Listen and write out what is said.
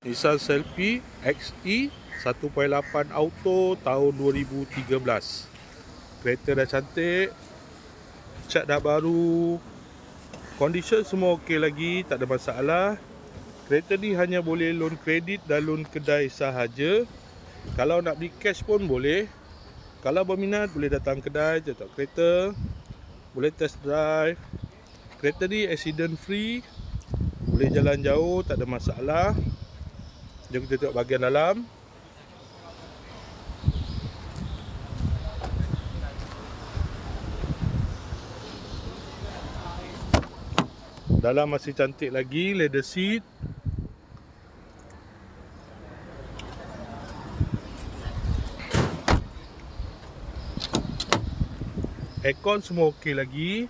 Nissan Selfie XE 1.8 Auto tahun 2013. Kereta dah cantik, cat dah baru, condition semua okey lagi, tak ada masalah. Kereta ni hanya boleh loan kredit dan loan kedai sahaja. Kalau nak beli cash pun boleh. Kalau berminat boleh datang kedai, jatuh kereta, boleh test drive. Kereta ni accident free, boleh jalan jauh, tak ada masalah. Jom kita tengok bahagian dalam. Dalam masih cantik lagi, leather seat. Aircon semua okey lagi.